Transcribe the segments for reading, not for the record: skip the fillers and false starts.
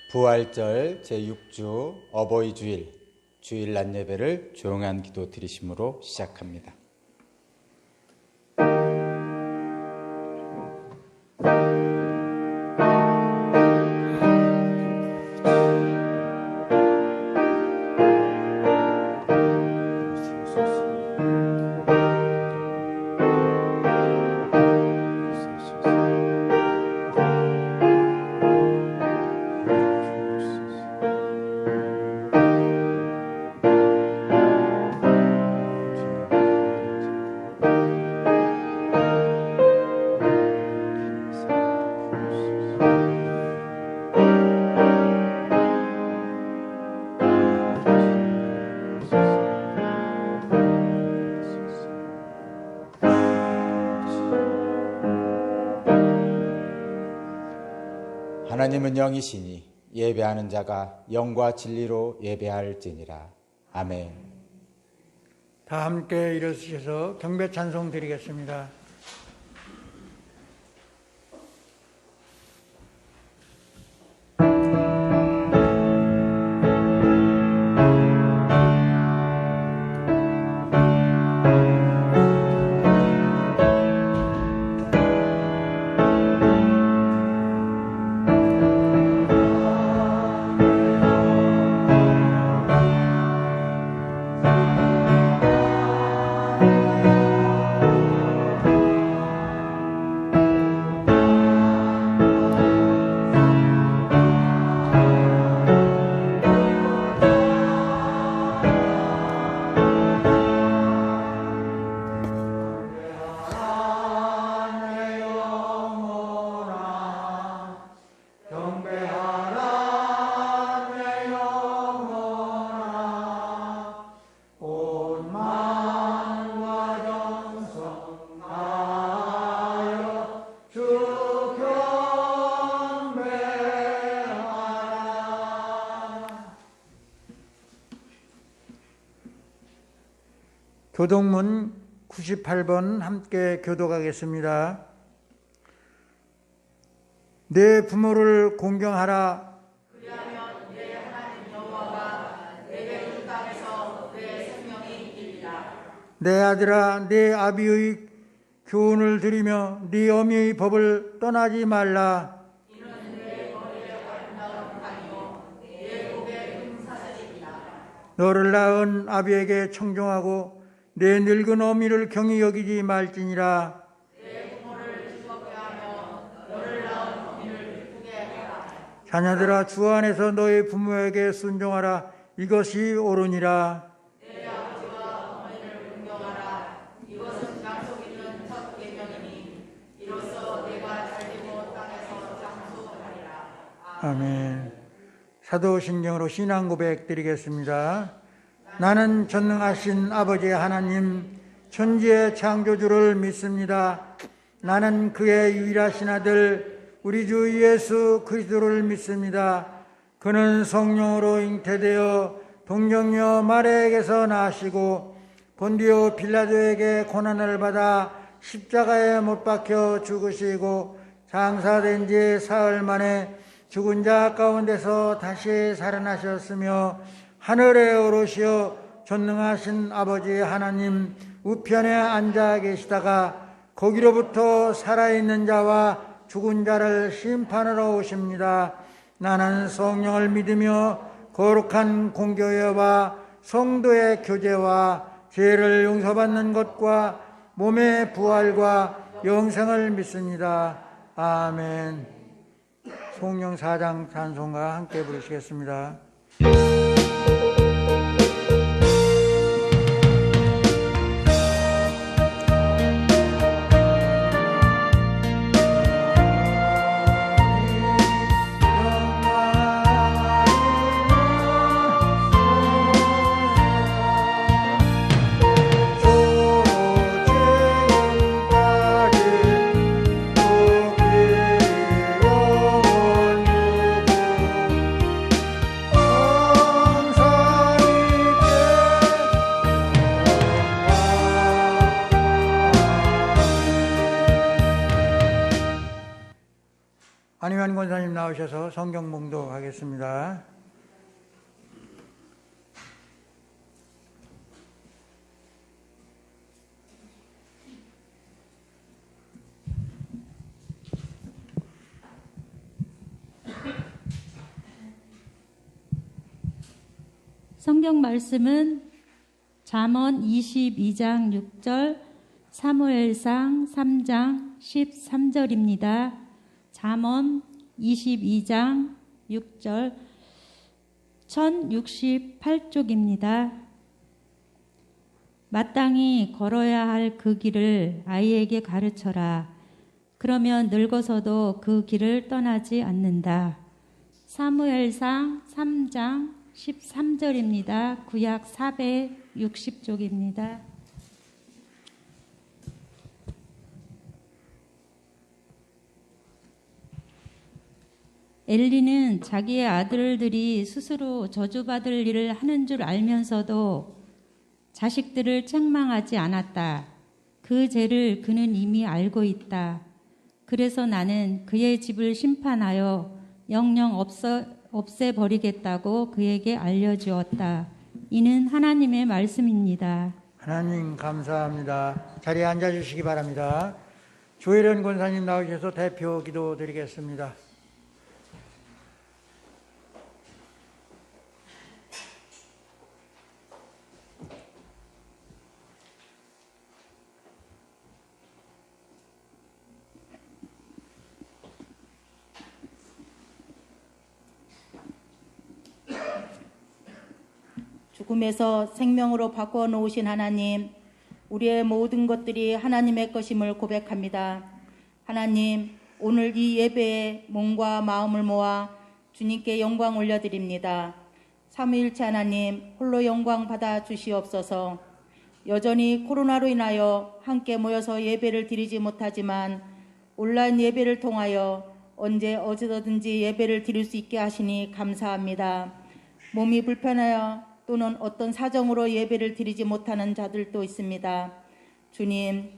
부활절 제6주 어버이 주일 낮 예배를 조용한 기도 드리심으로 시작합니다. 하나님은 영이시니 예배하는 자가 영과 진리로 예배할지니라. 아멘. 다 함께 일어서셔서 경배 찬송 드리겠습니다. 교동문 98번 함께 교독하겠습니다. 내 부모를 공경하라. 그리하면 내 하나님 여호와가 내게 준 땅에서 내 생명이 있리라. 내 아들아, 내 아비의 교훈을 들으며 네 어미의 법을 떠나지 말라. 이는 내 머리에 아름다운 강이요 내 목에 금사슬이니라. 너를 낳은 아비에게 청종하고 내 늙은 어미를 경히 여기지 말지니라. 내 부모를 즐겁게 하며 너를 낳은 어미를 기쁘게 하라. 자녀들아, 주 안에서 너의 부모에게 순종하라. 이것이 옳으니라. 내 아버지와 어머니를 공경하라. 이것은 약속 있는 첫 계명이니 이로써 내가 살리고 땅에서 장수하리라. 아멘. 사도신경으로 신앙 고백 드리겠습니다. 나는 전능하신 아버지 하나님, 천지의 창조주를 믿습니다. 나는 그의 유일하신 아들 우리 주 예수 그리스도를 믿습니다. 그는 성령으로 잉태되어 동정녀 마리아에게서 나시고 본디오 빌라도에게 고난을 받아 십자가에 못 박혀 죽으시고 장사된 지 사흘 만에 죽은 자 가운데서 다시 살아나셨으며 하늘에 오르시어 전능하신 아버지 하나님 우편에 앉아 계시다가 거기로부터 살아있는 자와 죽은 자를 심판하러 오십니다. 나는 성령을 믿으며 거룩한 공교회와 성도의 교제와 죄를 용서받는 것과 몸의 부활과 영생을 믿습니다. 아멘. 성령 4장 찬송과 함께 부르시겠습니다. Oh 안희환 권사님 나오셔서 성경 봉독하겠습니다. 성경 말씀은 잠언 22장 6절, 사무엘상 3장 13절입니다. 잠언 22장 6절 1068쪽입니다. 마땅히 걸어야 할 그 길을 아이에게 가르쳐라. 그러면 늙어서도 그 길을 떠나지 않는다. 사무엘상 3장 13절입니다. 구약 460쪽입니다. 엘리는 자기의 아들들이 스스로 저주받을 일을 하는 줄 알면서도 자식들을 책망하지 않았다. 그 죄를 그는 이미 알고 있다. 그래서 나는 그의 집을 심판하여 영영 없애버리겠다고 그에게 알려주었다. 이는 하나님의 말씀입니다. 하나님 감사합니다. 자리에 앉아주시기 바랍니다. 조혜련 권사님 나오셔서 대표 기도 드리겠습니다. 죽음에서 생명으로 바꿔 놓으신 하나님, 우리의 모든 것들이 하나님의 것임을 고백합니다. 하나님, 오늘 이 예배에 몸과 마음을 모아 주님께 영광 올려드립니다. 삼위일체 하나님, 홀로 영광 받아 주시옵소서. 여전히 코로나로 인하여 함께 모여서 예배를 드리지 못하지만 온라인 예배를 통하여 언제 어디서든지 예배를 드릴 수 있게 하시니 감사합니다. 몸이 불편하여 또는 어떤 사정으로 예배를 드리지 못하는 자들도 있습니다.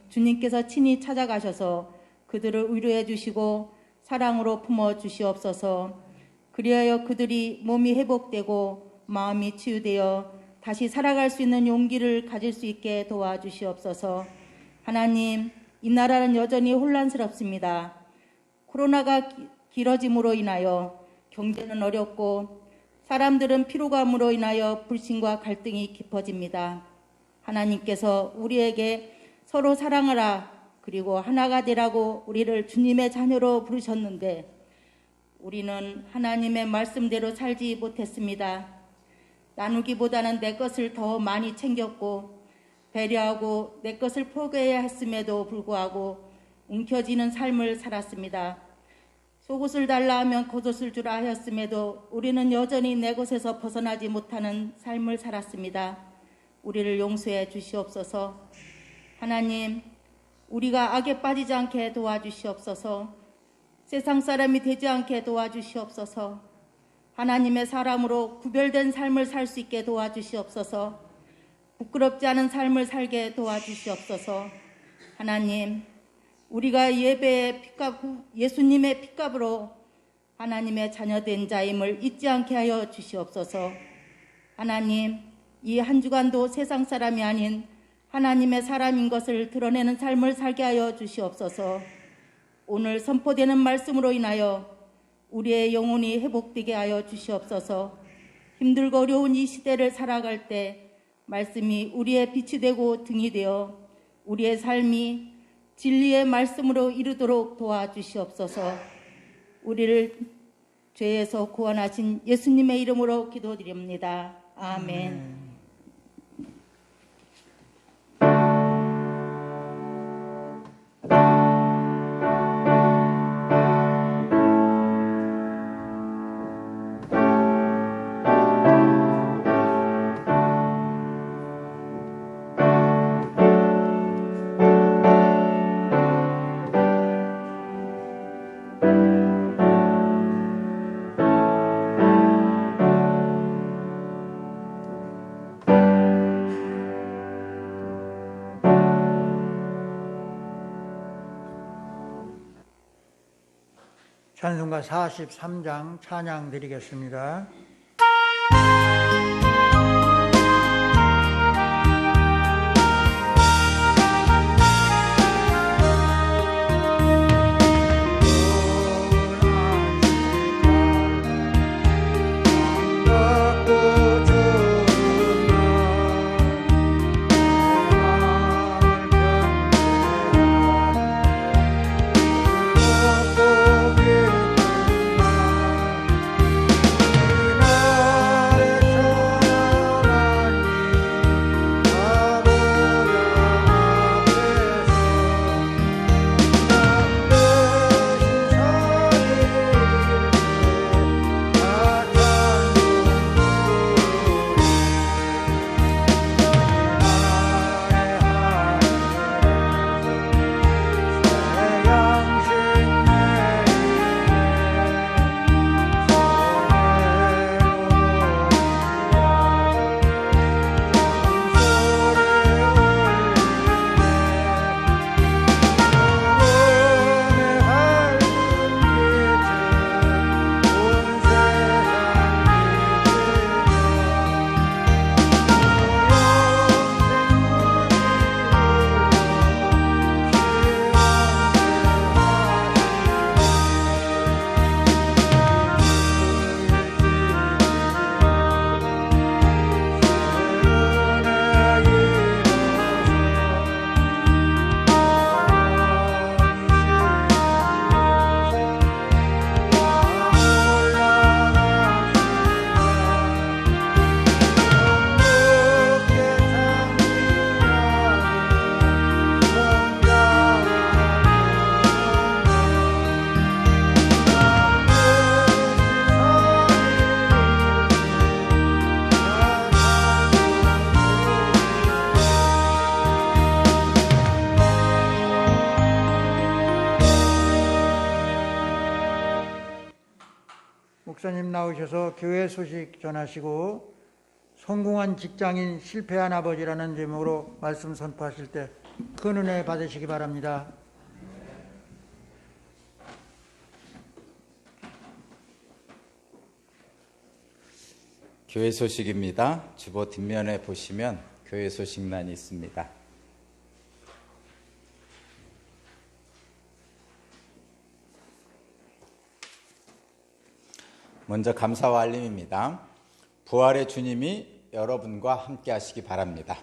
주님께서 친히 찾아가셔서 그들을 위로해 주시고 사랑으로 품어 주시옵소서. 그리하여 그들이 몸이 회복되고 마음이 치유되어 다시 살아갈 수 있는 용기를 가질 수 있게 도와주시옵소서. 하나님, 이 나라는 여전히 혼란스럽습니다. 코로나가 길어짐으로 인하여 경제는 어렵고 사람들은 피로감으로 인하여 불신과 갈등이 깊어집니다. 하나님께서 우리에게 서로 사랑하라 그리고 하나가 되라고 우리를 주님의 자녀로 부르셨는데 우리는 하나님의 말씀대로 살지 못했습니다. 나누기보다는 내 것을 더 많이 챙겼고 배려하고 내 것을 포기해야 했음에도 불구하고 움켜쥐는 삶을 살았습니다. 속옷을 달라 하면 겉옷을 주라 하였음에도 우리는 여전히 내 것에서 벗어나지 못하는 삶을 살았습니다. 우리를 용서해 주시옵소서. 하나님, 우리가 악에 빠지지 않게 도와주시옵소서. 세상 사람이 되지 않게 도와주시옵소서. 하나님의 사람으로 구별된 삶을 살 수 있게 도와주시옵소서. 부끄럽지 않은 삶을 살게 도와주시옵소서. 하나님, 우리가 예배의 핏값, 예수님의 핏값으로 하나님의 자녀된 자임을 잊지 않게 하여 주시옵소서. 하나님, 이 한 주간도 세상 사람이 아닌 하나님의 사람인 것을 드러내는 삶을 살게 하여 주시옵소서. 오늘 선포되는 말씀으로 인하여 우리의 영혼이 회복되게 하여 주시옵소서. 힘들고 어려운 이 시대를 살아갈 때 말씀이 우리의 빛이 되고 등이 되어 우리의 삶이 진리의 말씀으로 이루도록 도와주시옵소서. 우리를 죄에서 구원하신 예수님의 이름으로 기도드립니다. 아멘. 찬송가 43장 찬양 드리겠습니다. 목사님 나오셔서 교회 소식 전하시고 성공한 직장인 실패한 아버지라는 제목으로 말씀 선포하실 때 큰 은혜 받으시기 바랍니다. 교회 소식입니다. 주보 뒷면에 보시면 교회 소식란이 있습니다. 먼저 감사와 알림입니다. 부활의 주님이 여러분과 함께 하시기 바랍니다.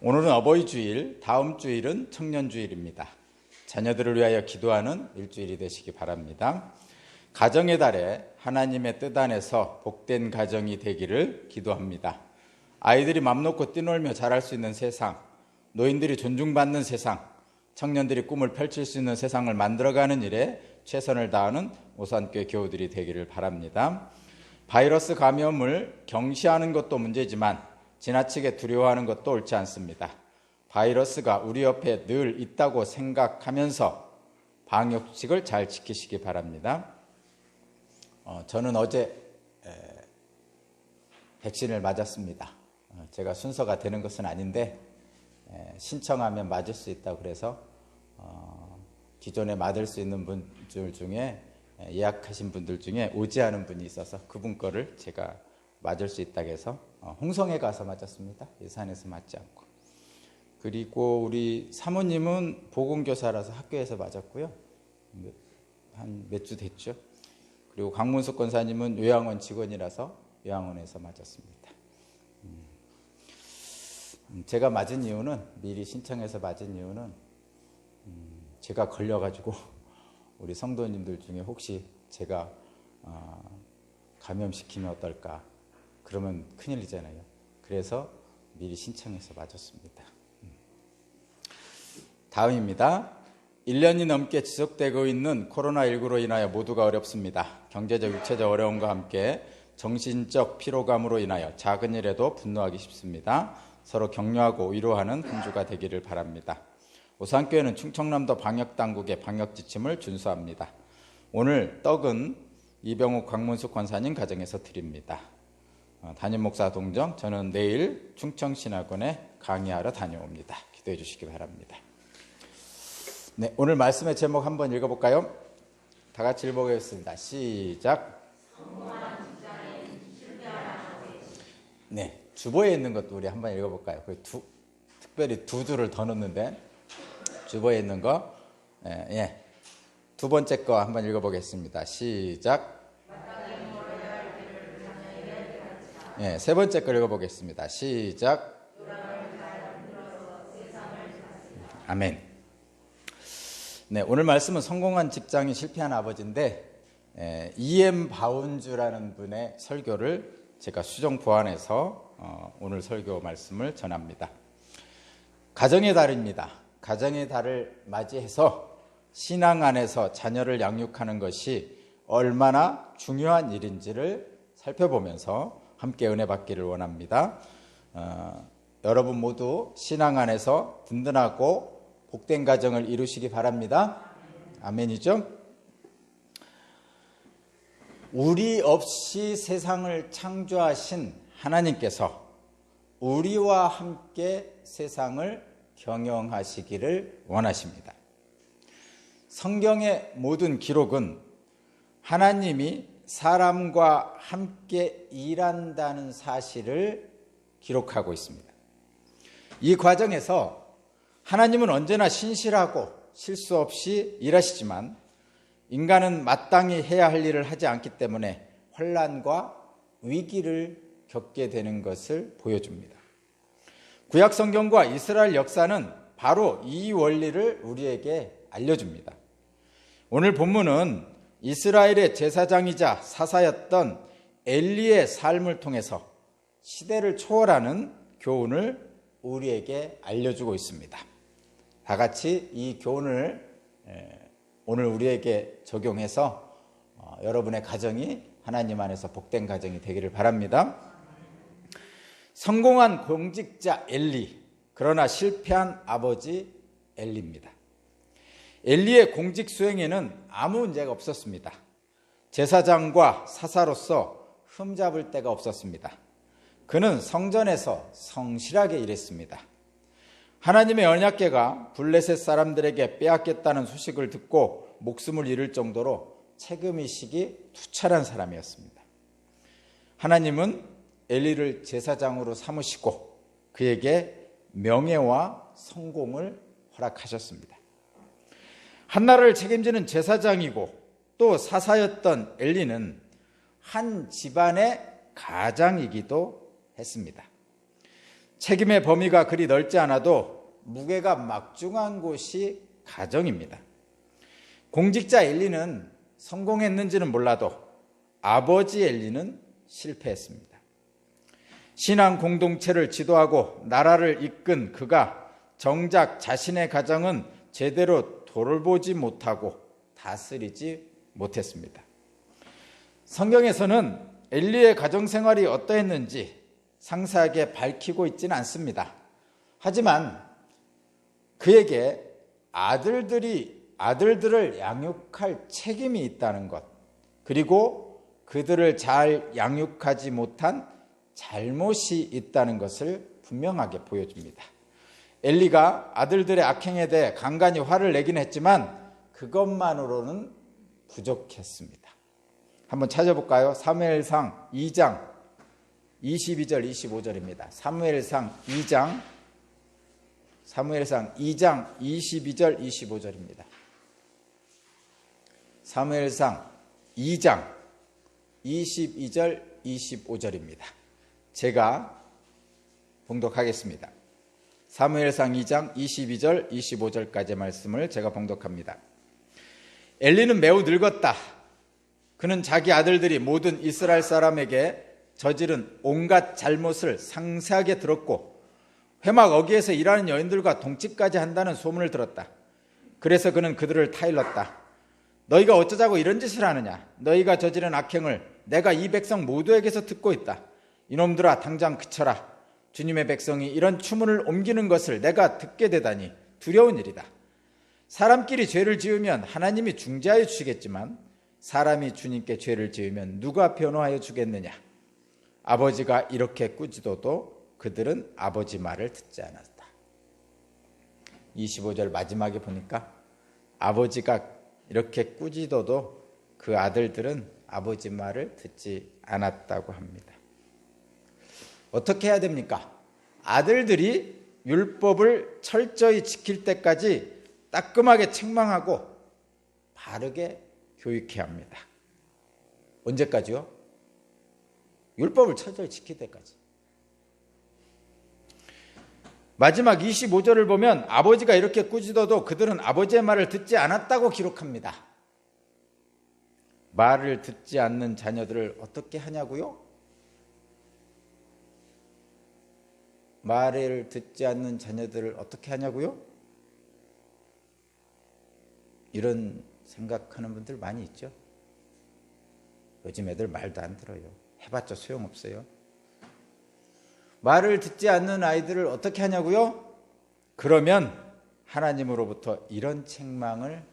오늘은 어버이 주일, 다음 주일은 청년 주일입니다. 자녀들을 위하여 기도하는 일주일이 되시기 바랍니다. 가정의 달에 하나님의 뜻 안에서 복된 가정이 되기를 기도합니다. 아이들이 맘 놓고 뛰놀며 자랄 수 있는 세상, 노인들이 존중받는 세상, 청년들이 꿈을 펼칠 수 있는 세상을 만들어가는 일에 최선을 다하는 오산교회 교우들이 되기를 바랍니다. 바이러스 감염을 경시하는 것도 문제지만 지나치게 두려워하는 것도 옳지 않습니다. 바이러스가 우리 옆에 늘 있다고 생각하면서 방역수칙을 잘 지키시기 바랍니다. 저는 어제 백신을 맞았습니다. 제가 순서가 되는 것은 아닌데 신청하면 맞을 수 있다고 그래서 기존에 맞을 수 있는 분들 중에 예약하신 분들 중에 오지 않은 분이 있어서 그분 거를 제가 맞을 수 있다고 해서 홍성에 가서 맞았습니다. 예산에서 맞지 않고. 그리고 우리 사모님은 보건교사라서 학교에서 맞았고요. 한 몇 주 됐죠. 그리고 강문숙 권사님은 요양원 직원이라서 요양원에서 맞았습니다. 제가 맞은 이유는, 미리 신청해서 맞은 이유는 제가 걸려가지고 우리 성도님들 중에 혹시 제가 감염시키면 어떨까, 그러면 큰일이잖아요. 그래서 미리 신청해서 맞았습니다. 다음입니다. 1년이 넘게 지속되고 있는 코로나19로 인하여 모두가 어렵습니다. 경제적, 육체적 어려움과 함께 정신적 피로감으로 인하여 작은 일에도 분노하기 쉽습니다. 서로 격려하고 위로하는 한 주가 되기를 바랍니다. 오산교회는 충청남도 방역당국의 방역지침을 준수합니다. 오늘 떡은 이병욱 강문숙 권사님 가정에서 드립니다. 담임 목사 동정, 저는 내일 충청신학원에 강의하러 다녀옵니다. 기도해 주시기 바랍니다. 네, 오늘 말씀의 제목 한번 읽어볼까요? 다 같이 읽어보겠습니다. 시작. 네, 주보에 있는 것도 우리 한번 읽어볼까요? 특별히 두 줄을 더 넣는데 주보에 있는 거, 두 번째 거 한번 읽어보겠습니다. 시작. 세 번째 거 읽어보겠습니다. 시작. 아멘. 네, 오늘 말씀은 성공한 직장인 실패한 아버지인데 E.M. 바운주라는 분의 설교를 제가 수정 보완해서 오늘 설교 말씀을 전합니다. 가정의 달입니다. 가정의 달을 맞이해서 신앙 안에서 자녀를 양육하는 것이 얼마나 중요한 일인지를 살펴보면서 함께 은혜 받기를 원합니다. 여러분 모두 신앙 안에서 든든하고 복된 가정을 이루시기 바랍니다. 아멘이죠? 우리 없이 세상을 창조하신 하나님께서 우리와 함께 세상을 경영하시기를 원하십니다. 성경의 모든 기록은 하나님이 사람과 함께 일한다는 사실을 기록하고 있습니다. 이 과정에서 하나님은 언제나 신실하고 실수 없이 일하시지만 인간은 마땅히 해야 할 일을 하지 않기 때문에 혼란과 위기를 겪게 되는 것을 보여줍니다. 구약 성경과 이스라엘 역사는 바로 이 원리를 우리에게 알려줍니다. 오늘 본문은 이스라엘의 제사장이자 사사였던 엘리의 삶을 통해서 시대를 초월하는 교훈을 우리에게 알려주고 있습니다. 다 같이 이 교훈을 오늘 우리에게 적용해서 여러분의 가정이 하나님 안에서 복된 가정이 되기를 바랍니다. 성공한 공직자 엘리, 그러나 실패한 아버지 엘리입니다. 엘리의 공직 수행에는 아무 문제가 없었습니다. 제사장과 사사로서 흠잡을 데가 없었습니다. 그는 성전에서 성실하게 일했습니다. 하나님의 언약궤가 블레셋 사람들에게 빼앗겼다는 소식을 듣고 목숨을 잃을 정도로 책임의식이 투철한 사람이었습니다. 하나님은 엘리를 제사장으로 삼으시고 그에게 명예와 성공을 허락하셨습니다. 한나라를 책임지는 제사장이고 또 사사였던 엘리는 한 집안의 가장이기도 했습니다. 책임의 범위가 그리 넓지 않아도 무게가 막중한 곳이 가정입니다. 공직자 엘리는 성공했는지는 몰라도 아버지 엘리는 실패했습니다. 신앙 공동체를 지도하고 나라를 이끈 그가 정작 자신의 가정은 제대로 돌보지 못하고 다스리지 못했습니다. 성경에서는 엘리의 가정생활이 어떠했는지 상세하게 밝히고 있지는 않습니다. 하지만 그에게 아들들을 양육할 책임이 있다는 것, 그리고 그들을 잘 양육하지 못한 잘못이 있다는 것을 분명하게 보여줍니다. 엘리가 아들들의 악행에 대해 간간히 화를 내긴 했지만 그것만으로는 부족했습니다. 한번 찾아볼까요? 사무엘상 2장 22절 25절입니다. 사무엘상 2장 22절 25절입니다. 사무엘상 2장 22절 25절입니다. 제가 봉독하겠습니다. 사무엘상 2장 22절 25절까지의 말씀을 제가 봉독합니다. 엘리는 매우 늙었다. 그는 자기 아들들이 모든 이스라엘 사람에게 저지른 온갖 잘못을 상세하게 들었고 회막 어귀에서 일하는 여인들과 동치까지 한다는 소문을 들었다. 그래서 그는 그들을 타일렀다. 너희가 어쩌자고 이런 짓을 하느냐? 너희가 저지른 악행을 내가 이 백성 모두에게서 듣고 있다. 이놈들아 당장 그쳐라. 주님의 백성이 이런 추문을 옮기는 것을 내가 듣게 되다니 두려운 일이다. 사람끼리 죄를 지으면 하나님이 중재하여 주시겠지만 사람이 주님께 죄를 지으면 누가 변호하여 주겠느냐? 아버지가 이렇게 꾸짖어도 그들은 아버지 말을 듣지 않았다. 25절 마지막에 보니까 아버지가 이렇게 꾸짖어도 그 아들들은 아버지 말을 듣지 않았다고 합니다. 어떻게 해야 됩니까? 아들들이 율법을 철저히 지킬 때까지 따끔하게 책망하고 바르게 교육해야 합니다. 언제까지요? 율법을 철저히 지킬 때까지. 마지막 25절을 보면 아버지가 이렇게 꾸짖어도 그들은 아버지의 말을 듣지 않았다고 기록합니다. 말을 듣지 않는 자녀들을 어떻게 하냐고요? 말을 듣지 않는 자녀들을 어떻게 하냐고요? 이런 생각하는 분들 많이 있죠. 요즘 애들 말도 안 들어요. 해봤자 소용없어요. 말을 듣지 않는 아이들을 어떻게 하냐고요? 그러면 하나님으로부터 이런 책망을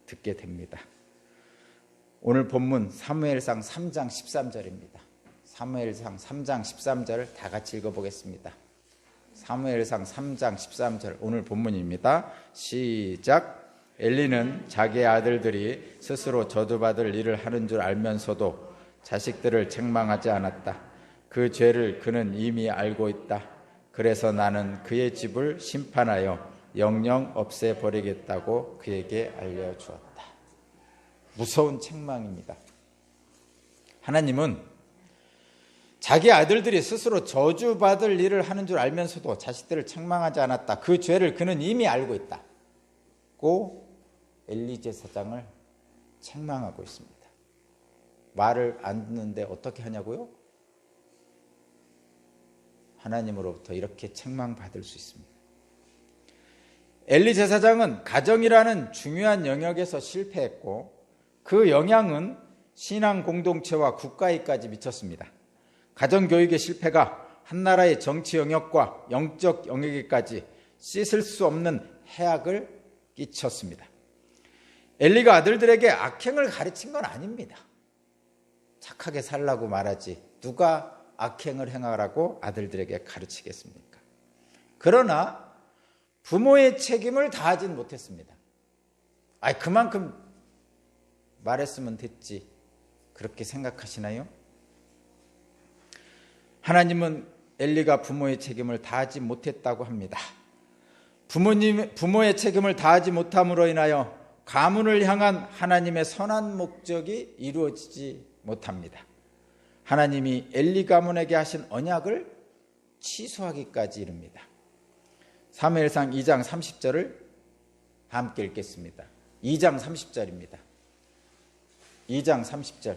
듣게 됩니다. 오늘 본문 사무엘상 3장 13절입니다. 사무엘상 3장 13절을 다 같이 읽어보겠습니다. 사무엘상 3장 13절 오늘 본문입니다. 시작. 엘리는 자기의 아들들이 스스로 저주받을 일을 하는 줄 알면서도 자식들을 책망하지 않았다. 그 죄를 그는 이미 알고 있다. 그래서 나는 그의 집을 심판하여 영영 없애버리겠다고 그에게 알려주었다. 무서운 책망입니다. 하나님은 자기 아들들이 스스로 저주받을 일을 하는 줄 알면서도 자식들을 책망하지 않았다. 그 죄를 그는 이미 알고 있다고 엘리 제사장을 책망하고 있습니다. 말을 안 듣는데 어떻게 하냐고요? 하나님으로부터 이렇게 책망받을 수 있습니다. 엘리 제사장은 가정이라는 중요한 영역에서 실패했고 그 영향은 신앙 공동체와 국가에까지 미쳤습니다. 가정교육의 실패가 한 나라의 정치 영역과 영적 영역에까지 씻을 수 없는 해악을 끼쳤습니다. 엘리가 아들들에게 악행을 가르친 건 아닙니다. 착하게 살라고 말하지 누가 악행을 행하라고 아들들에게 가르치겠습니까? 그러나 부모의 책임을 다하진 못했습니다. 그만큼 말했으면 됐지 그렇게 생각하시나요? 하나님은 엘리가 부모의 책임을 다하지 못했다고 합니다. 부모의 책임을 다하지 못함으로 인하여 가문을 향한 하나님의 선한 목적이 이루어지지 못합니다. 하나님이 엘리 가문에게 하신 언약을 취소하기까지 이릅니다. 사무엘상 2장 30절을 함께 읽겠습니다. 2장 30절입니다. 2장 30절.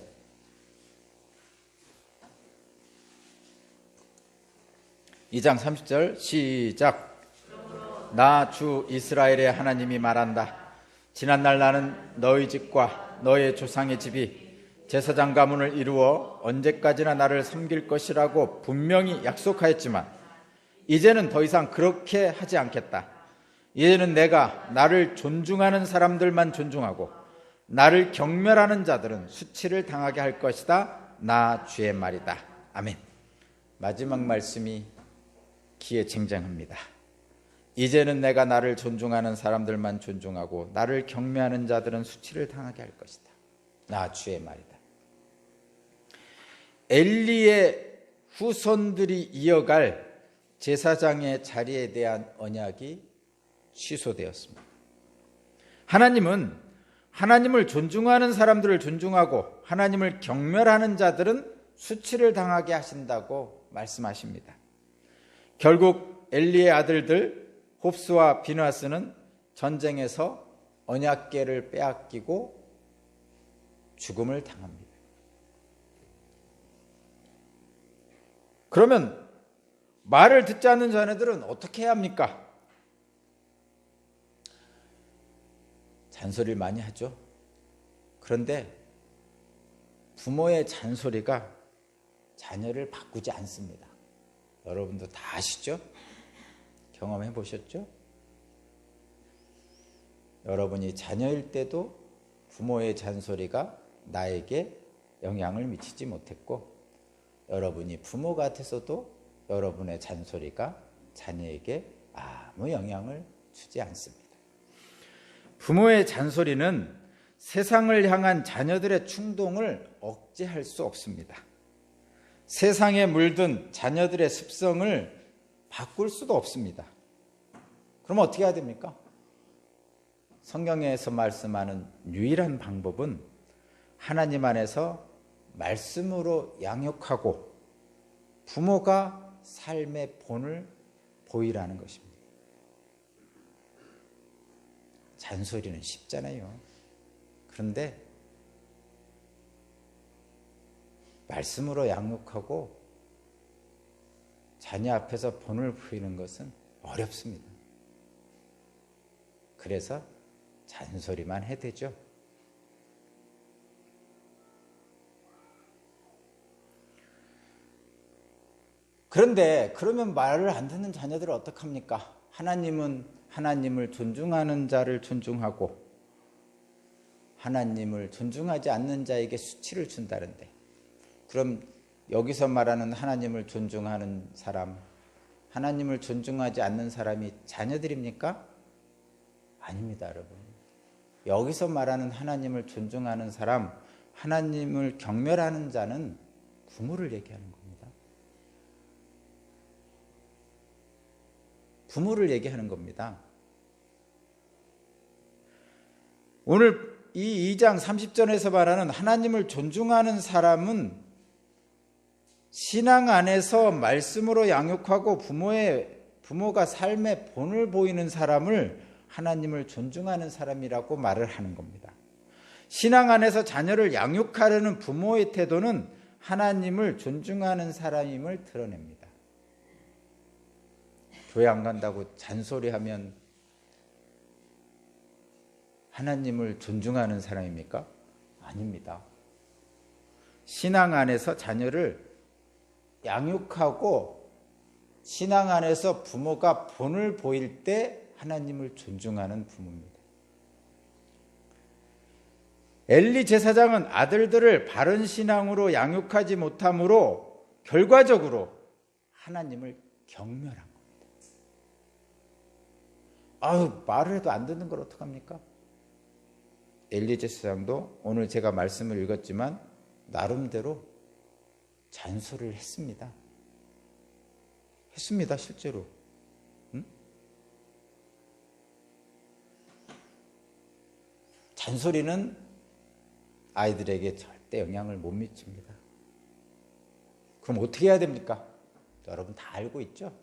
(2장 30절) 시작. 나 주 이스라엘의 하나님이 말한다. 지난날 나는 너희 집과 너의 조상의 집이 제사장 가문을 이루어 언제까지나 나를 섬길 것이라고 분명히 약속하였지만 이제는 더 이상 그렇게 하지 않겠다. 이제는 내가 나를 존중하는 사람들만 존중하고 나를 경멸하는 자들은 수치를 당하게 할 것이다. 나 주의 말이다. 아멘. 마지막 말씀이 기회쟁쟁합니다. 이제는 내가 나를 존중하는 사람들만 존중하고 나를 경멸하는 자들은 수치를 당하게 할 것이다. 나 주의 말이다. 엘리의 후손들이 이어갈 제사장의 자리에 대한 언약이 취소되었습니다. 하나님은 하나님을 존중하는 사람들을 존중하고 하나님을 경멸하는 자들은 수치를 당하게 하신다고 말씀하십니다. 결국 엘리의 아들들 홉스와 비느하스는 전쟁에서 언약궤를 빼앗기고 죽음을 당합니다. 그러면 말을 듣지 않는 자녀들은 어떻게 해야 합니까? 잔소리를 많이 하죠. 그런데 부모의 잔소리가 자녀를 바꾸지 않습니다. 여러분도 다 아시죠? 경험해 보셨죠? 여러분이 자녀일 때도 부모의 잔소리가 나에게 영향을 미치지 못했고 여러분이 부모 같아서도 여러분의 잔소리가 자녀에게 아무 영향을 주지 않습니다. 부모의 잔소리는 세상을 향한 자녀들의 충동을 억제할 수 없습니다. 세상에 물든 자녀들의 습성을 바꿀 수도 없습니다. 그럼 어떻게 해야 됩니까? 성경에서 말씀하는 유일한 방법은 하나님 안에서 말씀으로 양육하고 부모가 삶의 본을 보이라는 것입니다. 잔소리는 쉽잖아요. 그런데 말씀으로 양육하고 자녀 앞에서 본을 보이는 것은 어렵습니다. 그래서 잔소리만 해대죠. 그런데 그러면 말을 안 듣는 자녀들을 어떡합니까? 하나님은 하나님을 존중하는 자를 존중하고 하나님을 존중하지 않는 자에게 수치를 준다는데, 그럼 여기서 말하는 하나님을 존중하는 사람, 하나님을 존중하지 않는 사람이 자녀들입니까? 아닙니다, 여러분. 여기서 말하는 하나님을 존중하는 사람, 하나님을 경멸하는 자는 부모를 얘기하는 겁니다. 부모를 얘기하는 겁니다. 오늘 이 2장 30절에서 말하는 하나님을 존중하는 사람은 신앙 안에서 말씀으로 양육하고 부모가 삶의 본을 보이는 사람을 하나님을 존중하는 사람이라고 말을 하는 겁니다. 신앙 안에서 자녀를 양육하려는 부모의 태도는 하나님을 존중하는 사람임을 드러냅니다. 교회 안 간다고 잔소리하면 하나님을 존중하는 사람입니까? 아닙니다. 신앙 안에서 자녀를 양육하고 신앙 안에서 부모가 본을 보일 때 하나님을 존중하는 부모입니다. 엘리 제사장은 아들들을 바른 신앙으로 양육하지 못함으로 결과적으로 하나님을 경멸한 겁니다. 말을 해도 안 듣는 걸 어떡합니까? 엘리 제사장도 오늘 제가 말씀을 읽었지만 나름대로 잔소리를 했습니다. 실제로. 잔소리는 아이들에게 절대 영향을 못 미칩니다. 그럼 어떻게 해야 됩니까? 여러분 다 알고 있죠?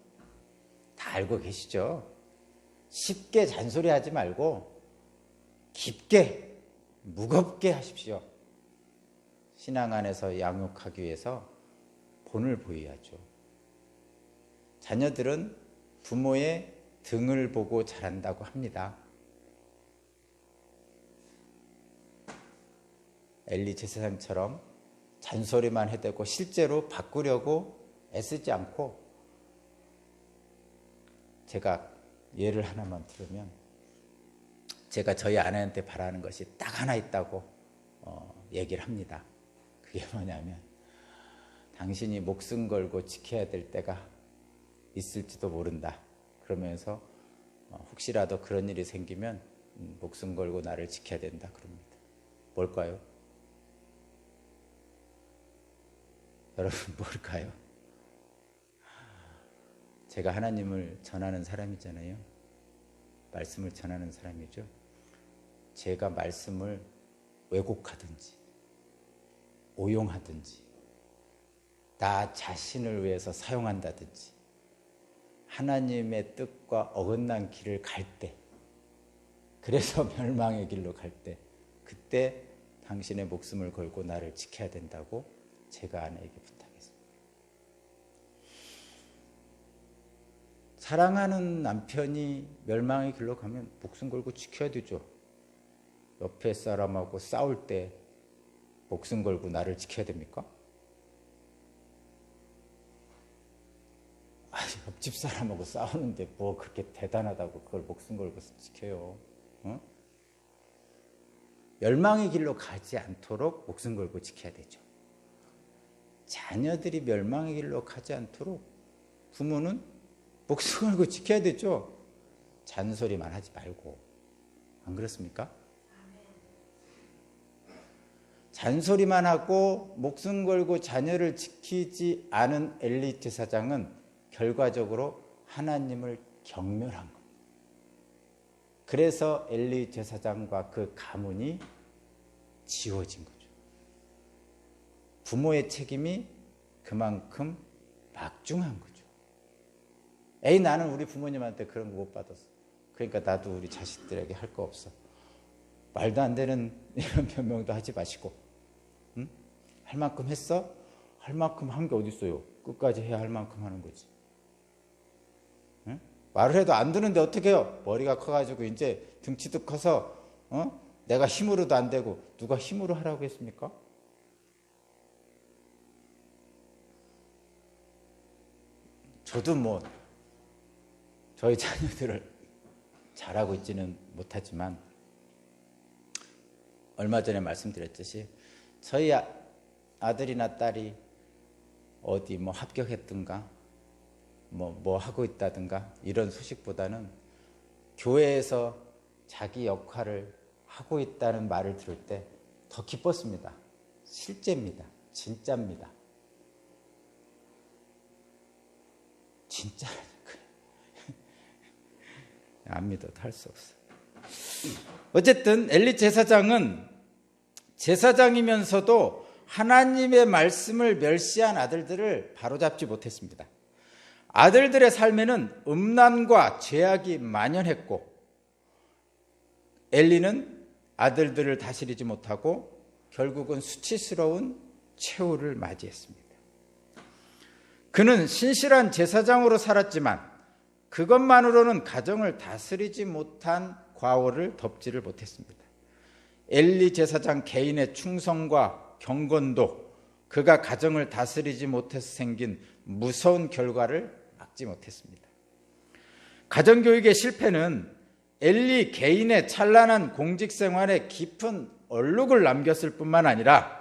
다 알고 계시죠? 쉽게 잔소리하지 말고 깊게 무겁게 하십시오. 신앙 안에서 양육하기 위해서 본을 보여야죠. 자녀들은 부모의 등을 보고 자란다고 합니다. 엘리 제사장처럼 잔소리만 해대고 실제로 바꾸려고 애쓰지 않고, 제가 예를 하나만 들으면, 제가 저희 아내한테 바라는 것이 딱 하나 있다고 얘기를 합니다. 그게 뭐냐면, 당신이 목숨 걸고 지켜야 될 때가 있을지도 모른다. 그러면서 혹시라도 그런 일이 생기면 목숨 걸고 나를 지켜야 된다 그럽니다. 뭘까요? 여러분 뭘까요? 제가 하나님을 전하는 사람이잖아요. 말씀을 전하는 사람이죠. 제가 말씀을 왜곡하든지 오용하든지 나 자신을 위해서 사용한다든지 하나님의 뜻과 어긋난 길을 갈 때, 그래서 멸망의 길로 갈 때, 그때 당신의 목숨을 걸고 나를 지켜야 된다고 제가 아내에게 부탁했습니다. 사랑하는 남편이 멸망의 길로 가면 목숨 걸고 지켜야 되죠. 옆에 사람하고 싸울 때 목숨 걸고 나를 지켜야 됩니까? 옆집 사람하고 싸우는데 뭐 그렇게 대단하다고 그걸 목숨 걸고 지켜요. 멸망의 길로 가지 않도록 목숨 걸고 지켜야 되죠. 자녀들이 멸망의 길로 가지 않도록 부모는 목숨 걸고 지켜야 되죠. 잔소리만 하지 말고. 안 그렇습니까? 잔소리만 하고 목숨 걸고 자녀를 지키지 않은 엘리 제사장은 결과적으로 하나님을 경멸한 겁니다. 그래서 엘리 제사장과 그 가문이 지워진 거죠. 부모의 책임이 그만큼 막중한 거죠. 에이, 나는 우리 부모님한테 그런 거 못 받았어. 그러니까 나도 우리 자식들에게 할 거 없어. 말도 안 되는 이런 변명도 하지 마시고, 응? 할 만큼 했어? 할 만큼 한 게 어디 있어요? 끝까지 해야 할 만큼 하는 거지. 응? 말을 해도 안 듣는데 어떻게 해요? 머리가 커가지고 이제 등치도 커서 내가 힘으로도 안 되고 누가 힘으로 하라고 했습니까? 저도 뭐 저희 자녀들을 잘하고 있지는 못하지만 얼마 전에 말씀드렸듯이 저희 아들이나 딸이 어디 뭐 합격했든가 뭐 하고 있다든가 이런 소식보다는 교회에서 자기 역할을 하고 있다는 말을 들을 때 더 기뻤습니다. 실제입니다. 진짜입니다. 진짜라니까요. 안 믿어도 할 수 없어. 어쨌든 엘리 제사장은 제사장이면서도 하나님의 말씀을 멸시한 아들들을 바로잡지 못했습니다. 아들들의 삶에는 음란과 죄악이 만연했고 엘리는 아들들을 다스리지 못하고 결국은 수치스러운 최후를 맞이했습니다. 그는 신실한 제사장으로 살았지만 그것만으로는 가정을 다스리지 못한 과오를 덮지를 못했습니다. 엘리 제사장 개인의 충성과 경건도 그가 가정을 다스리지 못해서 생긴 무서운 결과를 막지 못했습니다. 가정교육의 실패는 엘리 개인의 찬란한 공직생활에 깊은 얼룩을 남겼을 뿐만 아니라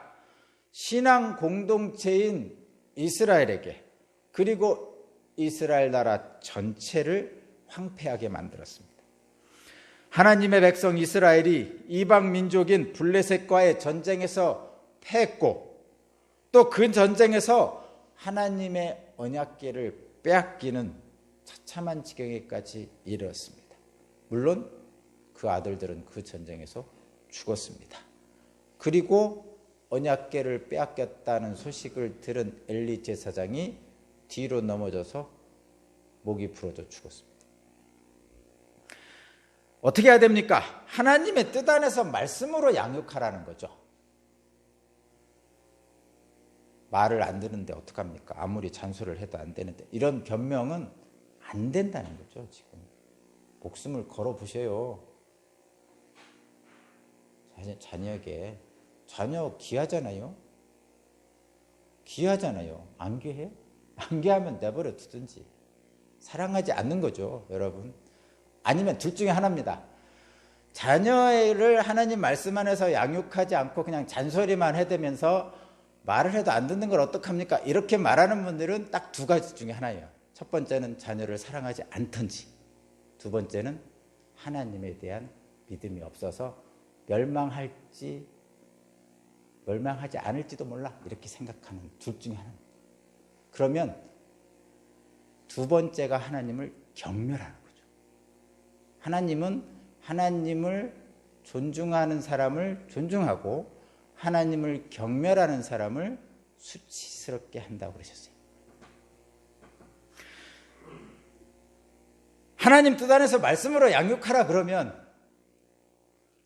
신앙 공동체인 이스라엘에게 그리고 이스라엘 나라 전체를 황폐하게 만들었습니다. 하나님의 백성 이스라엘이 이방 민족인 블레셋과의 전쟁에서 패했고 또 그 전쟁에서 하나님의 언약궤를 빼앗기는 처참한 지경에까지 이르렀습니다. 물론 그 아들들은 그 전쟁에서 죽었습니다. 그리고 언약궤를 빼앗겼다는 소식을 들은 엘리 제사장이 뒤로 넘어져서 목이 부러져 죽었습니다. 어떻게 해야 됩니까? 하나님의 뜻 안에서 말씀으로 양육하라는 거죠. 말을 안 듣는데 어떡합니까? 아무리 잔소리를 해도 안 되는데. 이런 변명은 안 된다는 거죠. 지금 목숨을 걸어 보세요. 자녀에게. 자녀 귀하잖아요. 귀하잖아요. 안 귀해요? 안 귀하면 내버려 두든지. 사랑하지 않는 거죠, 여러분. 아니면 둘 중에 하나입니다. 자녀를 하나님 말씀 안에서 양육하지 않고 그냥 잔소리만 해대면서 말을 해도 안 듣는 걸 어떡합니까? 이렇게 말하는 분들은 딱 두 가지 중에 하나예요. 첫 번째는 자녀를 사랑하지 않던지, 두 번째는 하나님에 대한 믿음이 없어서 멸망하지 않을지도 몰라 이렇게 생각하는 둘 중에 하나입니다. 그러면 두 번째가 하나님을 경멸하는 거죠. 하나님은 하나님을 존중하는 사람을 존중하고 하나님을 경멸하는 사람을 수치스럽게 한다고 그러셨어요. 하나님 뜻 안에서 말씀으로 양육하라 그러면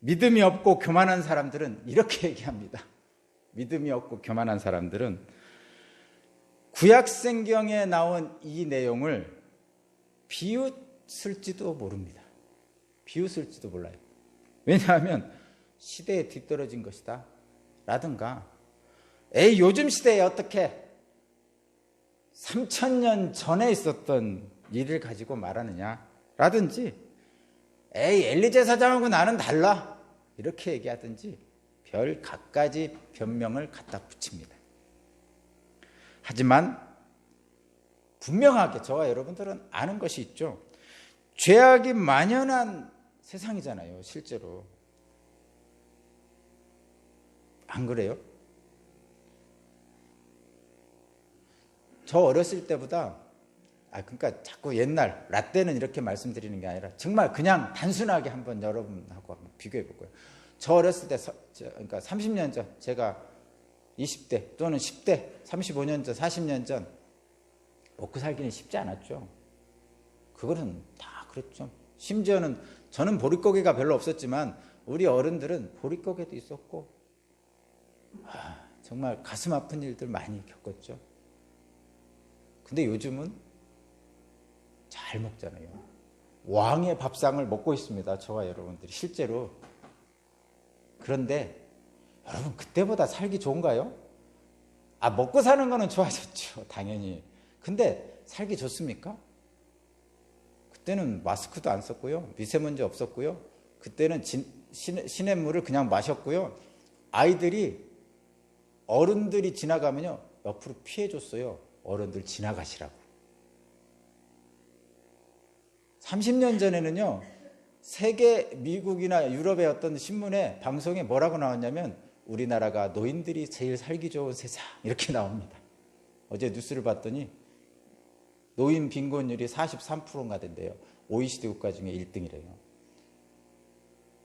믿음이 없고 교만한 사람들은 이렇게 얘기합니다. 믿음이 없고 교만한 사람들은 구약성경에 나온 이 내용을 비웃을지도 모릅니다. 비웃을지도 몰라요. 왜냐하면 시대에 뒤떨어진 것이다 라든가 에이 요즘 시대에 어떻게 3000년 전에 있었던 일을 가지고 말하느냐 라든지 에이 엘리 제사장하고 나는 달라 이렇게 얘기하든지 별 갖가지 변명을 갖다 붙입니다. 하지만 분명하게 저와 여러분들은 아는 것이 있죠. 죄악이 만연한 세상이잖아요. 실제로 안 그래요? 저 어렸을 때보다 그러니까 자꾸 옛날 라떼는 이렇게 말씀드리는 게 아니라 정말 그냥 단순하게 한번 여러분하고 한번 비교해 볼까요? 저 어렸을 때 그러니까 30년 전 제가 20대 또는 10대 35년 전 40년 전 먹고 살기는 쉽지 않았죠. 그거는 다 그랬죠. 심지어는 저는 보릿고개가 별로 없었지만 우리 어른들은 보릿고개도 있었고 정말 가슴 아픈 일들 많이 겪었죠. 근데 요즘은 잘 먹잖아요. 왕의 밥상을 먹고 있습니다. 저와 여러분들이 실제로. 그런데 여러분 그때보다 살기 좋은가요? 먹고 사는 거는 좋아졌죠. 당연히. 근데 살기 좋습니까? 그때는 마스크도 안 썼고요. 미세먼지 없었고요. 그때는 시냇물을 그냥 마셨고요. 어른들이 지나가면요 옆으로 피해줬어요. 어른들 지나가시라고. 30년 전에는요 세계 미국이나 유럽의 어떤 신문에 방송에 뭐라고 나왔냐면 우리나라가 노인들이 제일 살기 좋은 세상 이렇게 나옵니다. 어제 뉴스를 봤더니 노인 빈곤율이 43%인가 된대요. OECD 국가 중에 1등이래요.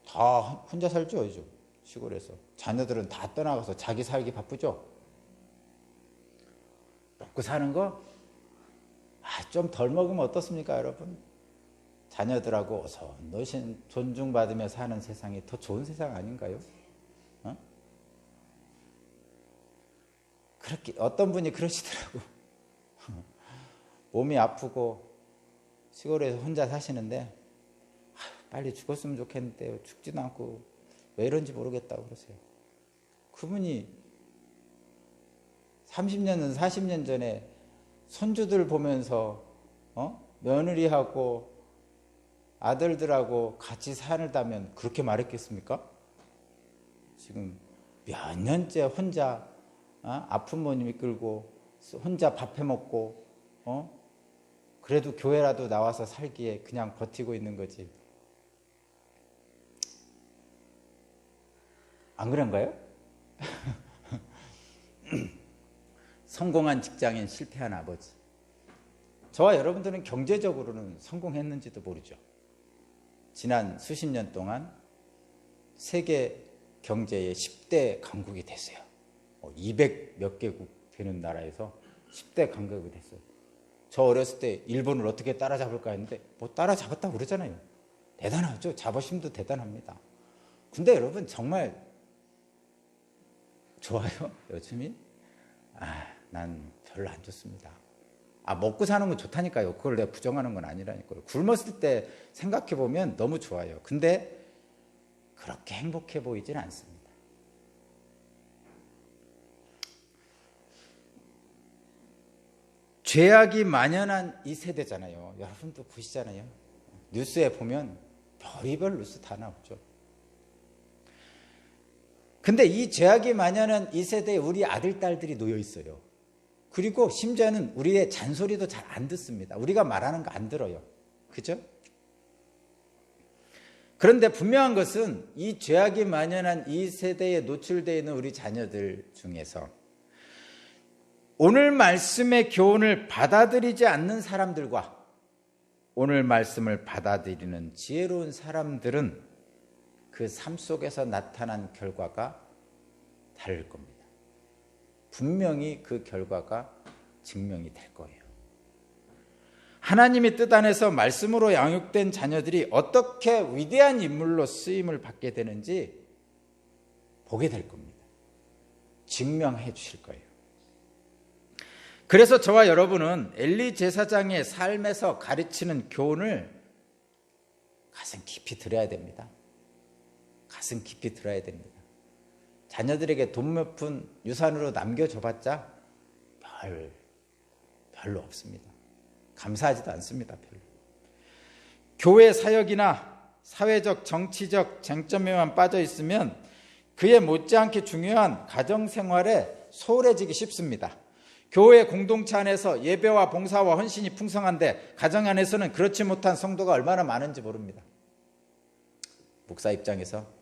다 혼자 살죠 요즘 시골에서. 자녀들은 다 떠나가서 자기 살기 바쁘죠. 먹고 사는 거 좀 덜 먹으면 어떻습니까 여러분? 자녀들하고 어선노신 존중받으며 사는 세상이 더 좋은 세상 아닌가요? 그렇게 어떤 분이 그러시더라고. 몸이 아프고 시골에서 혼자 사시는데 빨리 죽었으면 좋겠는데 죽지도 않고 왜 이런지 모르겠다고 그러세요. 그분이 30년 전 40년 전에 손주들 보면서 며느리하고 아들들하고 같이 살다면 그렇게 말했겠습니까? 지금 몇 년째 혼자 아픈 몸 이끌고 혼자 밥 해먹고 그래도 교회라도 나와서 살기에 그냥 버티고 있는 거지. 안 그런가요? 성공한 직장인, 실패한 아버지. 저와 여러분들은 경제적으로는 성공했는지도 모르죠. 지난 수십 년 동안 세계 경제의 10대 강국이 됐어요. 200 몇 개국 되는 나라에서 10대 강국이 됐어요. 저 어렸을 때 일본을 어떻게 따라잡을까 했는데 따라잡았다고 그러잖아요. 대단하죠. 자부심도 대단합니다. 근데 여러분 정말 좋아요 요즘이? 난 별로 안 좋습니다. 먹고 사는 건 좋다니까요. 그걸 내가 부정하는 건 아니라니까요. 굶었을 때 생각해보면 너무 좋아요. 근데 그렇게 행복해 보이진 않습니다. 죄악이 만연한 이 세대잖아요. 여러분도 보시잖아요. 뉴스에 보면 별의별 뉴스 다 나오죠. 근데 이 죄악이 만연한 이 세대에 우리 아들, 딸들이 놓여 있어요. 그리고 심지어는 우리의 잔소리도 잘 안 듣습니다. 우리가 말하는 거 안 들어요. 그죠? 그런데 분명한 것은 이 죄악이 만연한 이 세대에 노출되어 있는 우리 자녀들 중에서 오늘 말씀의 교훈을 받아들이지 않는 사람들과 오늘 말씀을 받아들이는 지혜로운 사람들은 그 삶 속에서 나타난 결과가 다를 겁니다. 분명히 그 결과가 증명이 될 거예요. 하나님의 뜻 안에서 말씀으로 양육된 자녀들이 어떻게 위대한 인물로 쓰임을 받게 되는지 보게 될 겁니다. 증명해 주실 거예요. 그래서 저와 여러분은 엘리 제사장의 삶에서 가르치는 교훈을 가슴 깊이 들어야 됩니다. 가슴 깊이 들어야 됩니다. 자녀들에게 돈 몇 푼 유산으로 남겨줘봤자 별로 없습니다. 감사하지도 않습니다. 별로. 교회 사역이나 사회적 정치적 쟁점에만 빠져 있으면 그에 못지않게 중요한 가정생활에 소홀해지기 쉽습니다. 교회 공동체 안에서 예배와 봉사와 헌신이 풍성한데 가정 안에서는 그렇지 못한 성도가 얼마나 많은지 모릅니다. 목사 입장에서